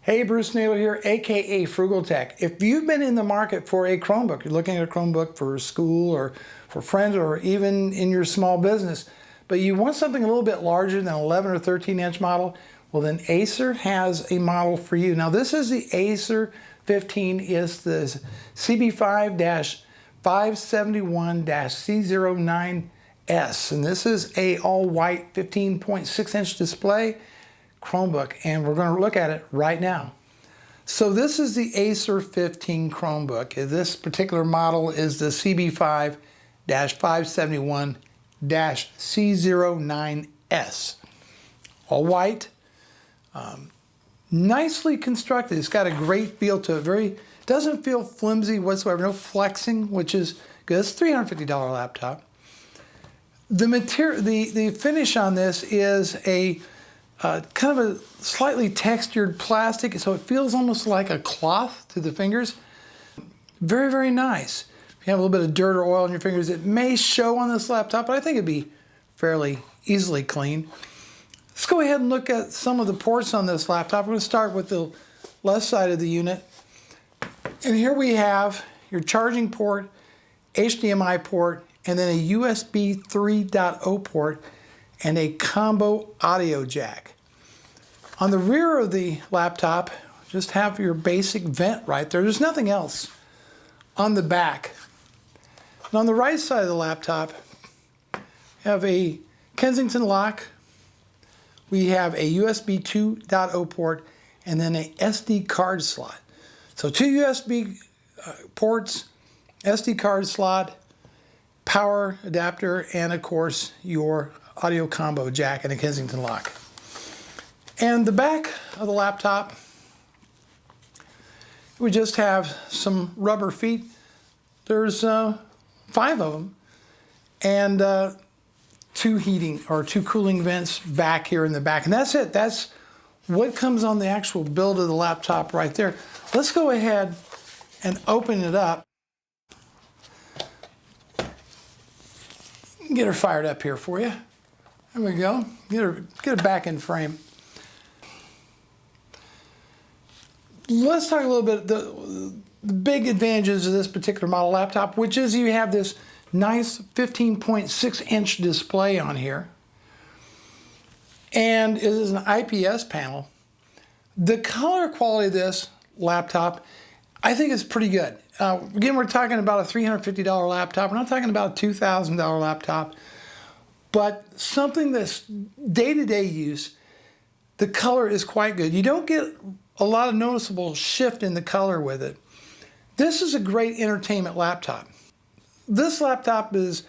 Hey, Bruce Naylor here, aka Frugal Tech. If you've been in the market for a Chromebook, you're looking at a Chromebook for school or for friends or even in your small business, but you want something a little bit larger than 11 or 13 inch model, well then Acer has a model for you. Now this is the Acer 15, it's the CB5-571-C09S, and this is a all-white 15.6 inch display Chromebook, and we're going to look at it right now. So this is the Acer 15 Chromebook. This particular model is the CB5-571-C09S. All white, nicely constructed. It's got a great feel to it. Doesn't feel flimsy whatsoever. No flexing, which is good. It's a $350 laptop. The material, the finish on this is a kind of a slightly textured plastic, so it feels almost like a cloth to the fingers. Very, very nice. If you have a little bit of dirt or oil on your fingers, it may show on this laptop, but I think it'd be fairly easily cleaned. Let's go ahead and look at some of the ports on this laptop. We're going to start with the left side of the unit. And here we have your charging port, HDMI port, and then a USB 3.0 port, and a combo audio jack. On the rear of the laptop, just have your basic vent right there. There's nothing else on the back. And on the right side of the laptop, you have a Kensington lock. We have a USB 2.0 port, and then a SD card slot. So two USB ports, SD card slot, power adapter, and of course your audio combo jack and a Kensington lock. And the back of the laptop, we just have some rubber feet. There's 5 of them, and two cooling vents back here in the back. And that's it. That's what comes on the actual build of the laptop right there. Let's go ahead and open it up. Get her fired up here for you. There we go. Get her back in frame. Let's talk a little bit the big advantages of this particular model laptop, which is you have this nice 15.6 inch display on here, and it is an IPS panel. The color quality of this laptop, I think, is pretty good. Again, we're talking about a $350 laptop. We're not talking about a $2,000 laptop. But something that's day-to-day use, the color is quite good. You don't get a lot of noticeable shift in the color with it. This is a great entertainment laptop. This laptop is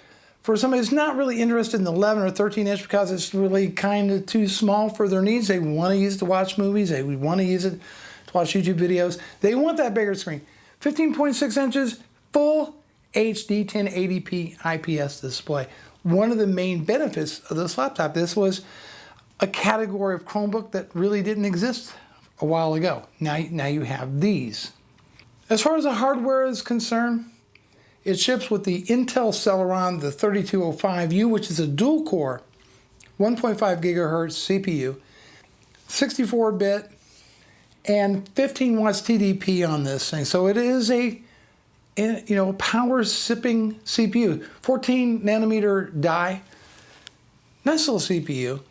for somebody who's not really interested in the 11 or 13 inch because it's really kind of too small for their needs. They want to use it to watch movies. They want to use it to watch YouTube videos. They want that bigger screen. 15.6 inches, full HD 1080p IPS display. One of the main benefits of this laptop, this was a category of Chromebook that really didn't exist a while ago. Now you have these. As far as the hardware is concerned, it ships with the Intel Celeron, the 3205U, which is a dual-core 1.5 gigahertz CPU, 64-bit, and 15 watts TDP on this thing. So it is a power-sipping CPU. 14 nanometer die. Nice little CPU.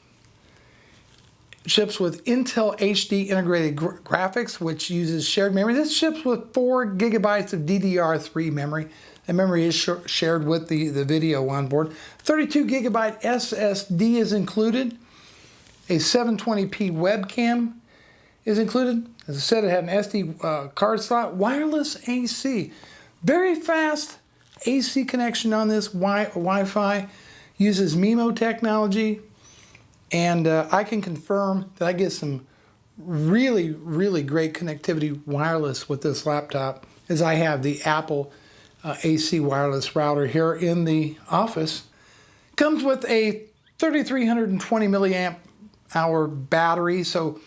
Ships with Intel HD integrated graphics, which uses shared memory. This ships with 4 gigabytes of DDR3 memory. The memory is shared with the video on board. 32 gigabyte SSD is included. A 720p webcam is included. As I said, it had an SD card slot. Wireless AC. Very fast AC connection on this Wi-Fi. Uses MIMO technology. And I can confirm that I get some really, really great connectivity wireless with this laptop, as I have the Apple AC wireless router here in the office. Comes with a 3,320 milliamp hour battery. So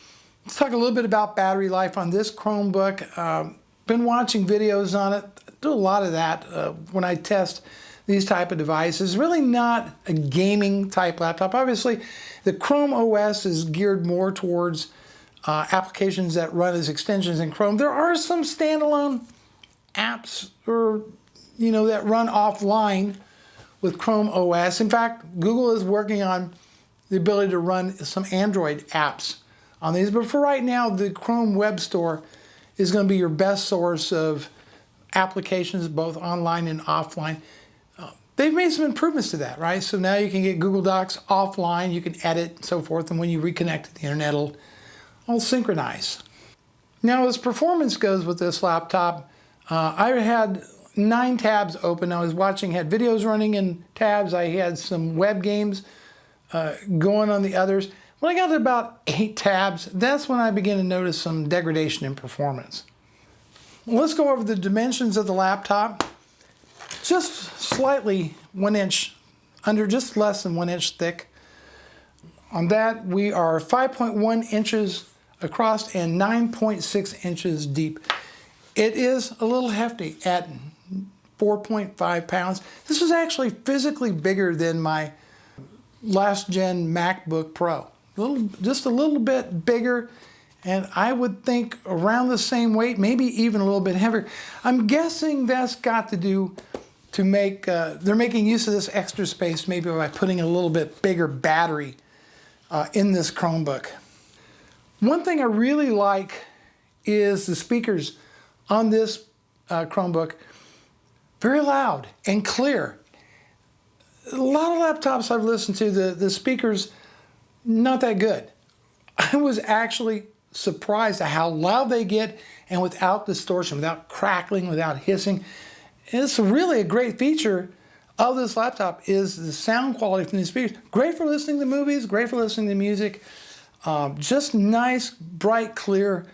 let's talk a little bit about battery life on this Chromebook. Been watching videos on it. Do a lot of that when I test these type of devices. Really not a gaming type laptop. Obviously, the Chrome OS is geared more towards applications that run as extensions in Chrome. There are some standalone apps or that run offline with Chrome OS. In fact, Google is working on the ability to run some Android apps on these. But for right now, the Chrome Web Store is going to be your best source of applications, both online and offline. They've made some improvements to that, right? So now you can get Google Docs offline, you can edit and so forth, and when you reconnect to the internet, it'll all synchronize. Now, as performance goes with this laptop, I had 9 tabs open. I was watching, had videos running in tabs. I had some web games going on the others. When I got to about 8 tabs, that's when I began to notice some degradation in performance. Well, let's go over the dimensions of the laptop. Just slightly 1 inch, under just less than 1 inch thick. On that, we are 5.1 inches across and 9.6 inches deep. It is a little hefty at 4.5 pounds. This is actually physically bigger than my last gen MacBook Pro. Just a little bit bigger, and I would think around the same weight, maybe even a little bit heavier. I'm guessing that's got to do to make, they're making use of this extra space maybe by putting a little bit bigger battery in this Chromebook. One thing I really like is the speakers on this Chromebook. Very loud and clear. A lot of laptops I've listened to, the speakers, not that good. I was actually surprised at how loud they get and without distortion, without crackling, without hissing. And it's really a great feature of this laptop is the sound quality from these speakers. Great for listening to movies, great for listening to music. Just nice, bright, clear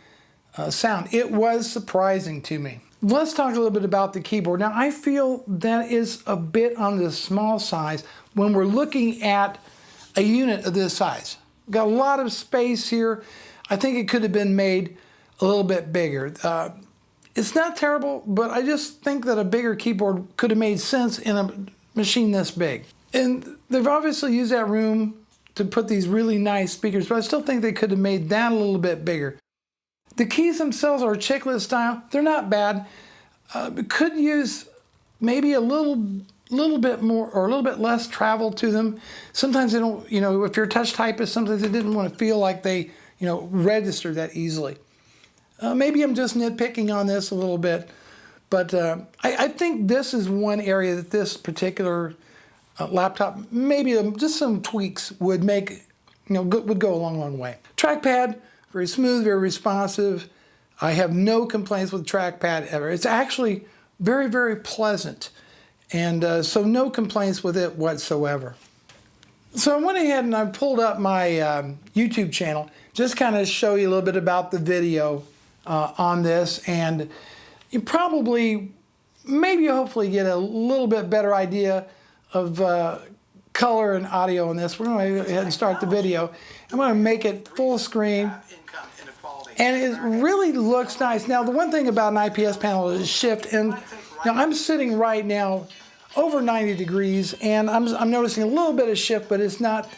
sound. It was surprising to me. Let's talk a little bit about the keyboard. Now, I feel that is a bit on the small size when we're looking at a unit of this size. Got a lot of space here. I think it could have been made a little bit bigger. It's not terrible, but I just think that a bigger keyboard could have made sense in a machine this big. And they've obviously used that room to put these really nice speakers, but I still think they could have made that a little bit bigger. The keys themselves are chiclet style. They're not bad. Could use maybe a little bit more or a little bit less travel to them. Sometimes they don't, if you're a touch typist, sometimes they didn't want to feel like they, register that easily. Maybe I'm just nitpicking on this a little bit, but I think this is one area that this particular laptop, maybe just some tweaks would make, would go a long, long way. Trackpad, very smooth, very responsive. I have no complaints with Trackpad ever. It's actually very, very pleasant, and so no complaints with it whatsoever. So I went ahead and I pulled up my YouTube channel, just kind of show you a little bit about the video on this, and you probably, maybe hopefully get a little bit better idea of color and audio in this. We're going to go ahead and start the video. I'm going to make it full screen, and it really looks nice. Now, the one thing about an IPS panel is shift, and now I'm sitting right now over 90 degrees, and I'm noticing a little bit of shift, but it's not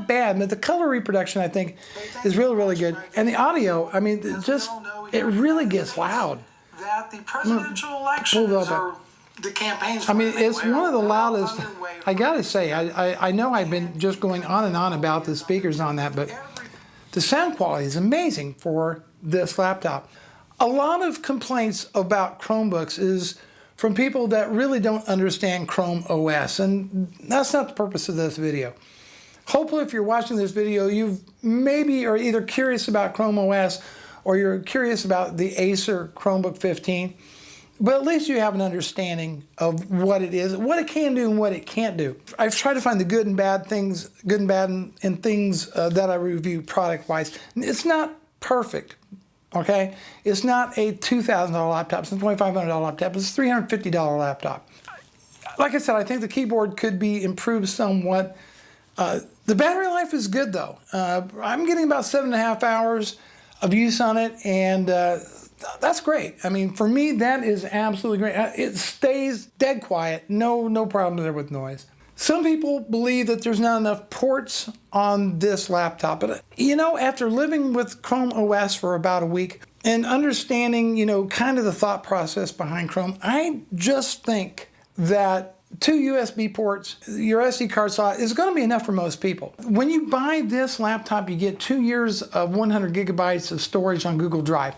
bad. But the color reproduction, I think, is really, really good. And the audio, I mean, it really gets loud. That the presidential elections are the campaigns. I mean, it's one of the loudest. I gotta say, I know I've been just going on and on about the speakers on that, but the sound quality is amazing for this laptop. A lot of complaints about Chromebooks is from people that really don't understand Chrome OS, and that's not the purpose of this video. Hopefully, if you're watching this video, you maybe are either curious about Chrome OS or you're curious about the Acer Chromebook 15, but at least you have an understanding of what it is, what it can do and what it can't do. I've tried to find the good and bad things, in things that I review product-wise. It's not perfect, okay? It's not a $2,000 laptop, it's a $2,500 laptop, it's a $350 laptop. Like I said, I think the keyboard could be improved somewhat. The battery life is good though. I'm getting about 7.5 hours of use on it, and that's great. I mean, for me, that is absolutely great. It stays dead quiet, no problem there with noise. Some people believe that there's not enough ports on this laptop, but you know, after living with Chrome OS for about a week and understanding, you know, kind of the thought process behind Chrome, I just think that 2 USB ports, your SD card slot is going to be enough for most people. When you buy this laptop, you get 2 years of 100 gigabytes of storage on Google Drive.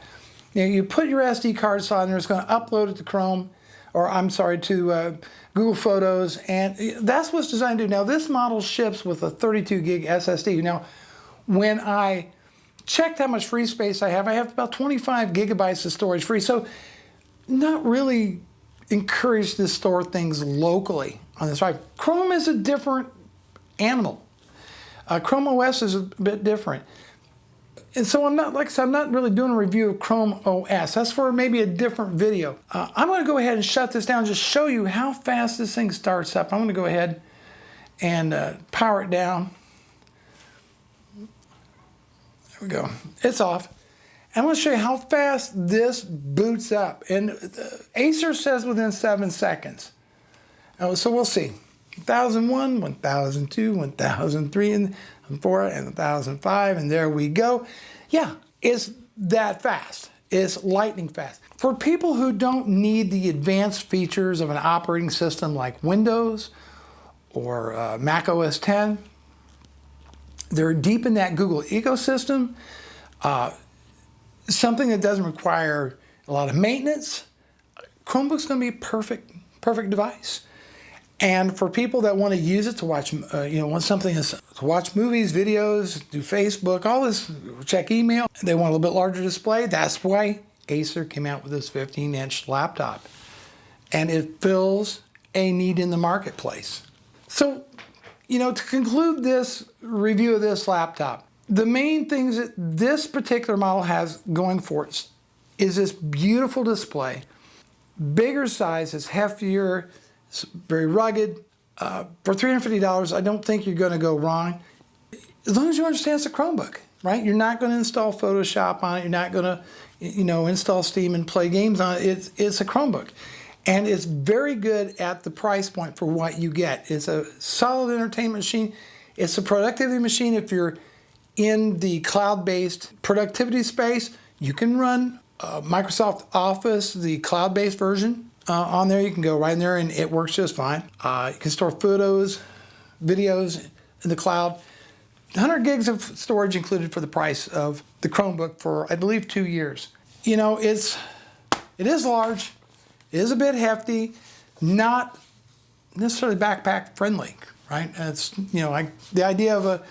You know, you put your SD card slot in there, it's going to upload it to Chrome, or I'm sorry, to Google Photos, and that's what's designed to do. Now, this model ships with a 32 gig SSD. Now, when I checked how much free space I have about 25 gigabytes of storage free, so not really encouraged to store things locally on this drive. Chrome is a different animal. Chrome OS is a bit different. And so I'm not, like I said, I'm not really doing a review of Chrome OS. That's for maybe a different video. I'm going to go ahead and shut this down and just show you how fast this thing starts up. I'm going to go ahead and power it down. There we go. It's off. I'm going to show you how fast this boots up. And Acer says within 7 seconds. So we'll see. 1001, 1002, 1003, and 4, and 1005, and there we go. Yeah, it's that fast. It's lightning fast. For people who don't need the advanced features of an operating system like Windows or Mac OS X, they're deep in that Google ecosystem. Something that doesn't require a lot of maintenance, Chromebook's going to be a perfect device. And for people that want to use it to watch, want something to watch movies, videos, do Facebook, all this, check email, they want a little bit larger display. That's why Acer came out with this 15-inch laptop. And it fills a need in the marketplace. So, to conclude this review of this laptop, the main things that this particular model has going for it is this beautiful display, bigger size, it's heftier, it's very rugged. For $350, I don't think you're going to go wrong. As long as you understand it's a Chromebook, right? You're not going to install Photoshop on it. You're not going to, install Steam and play games on it. It's a Chromebook. And it's very good at the price point for what you get. It's a solid entertainment machine. It's a productivity machine. If you're in the cloud-based productivity space, you can run Microsoft Office, the cloud-based version. On there, you can go right in there and it works just fine. You can store photos, videos in the cloud. 100 gigs of storage included for the price of the Chromebook for, I believe, 2 years. It is large, it is a bit hefty, not necessarily backpack friendly, right? It's, the idea of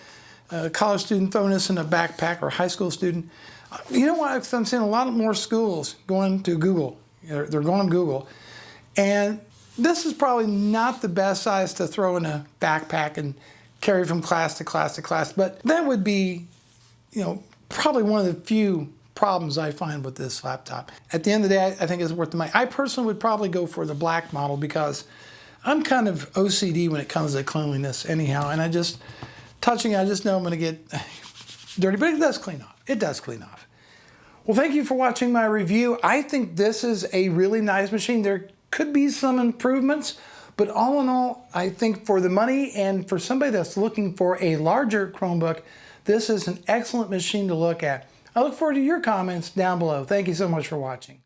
a college student throwing this in a backpack or a high school student. You know what? I'm seeing a lot more schools going to Google. They're going to Google. And this is probably not the best size to throw in a backpack and carry from class to class to class. But that would be, probably one of the few problems I find with this laptop. At the end of the day, I think it's worth the money. I personally would probably go for the black model because I'm kind of OCD when it comes to cleanliness anyhow. And I just know I'm going to get dirty. But it does clean off. It does clean off. Well, thank you for watching my review. I think this is a really nice machine. There could be some improvements, but all in all, I think for the money and for somebody that's looking for a larger Chromebook, this is an excellent machine to look at. I look forward to your comments down below. Thank you so much for watching.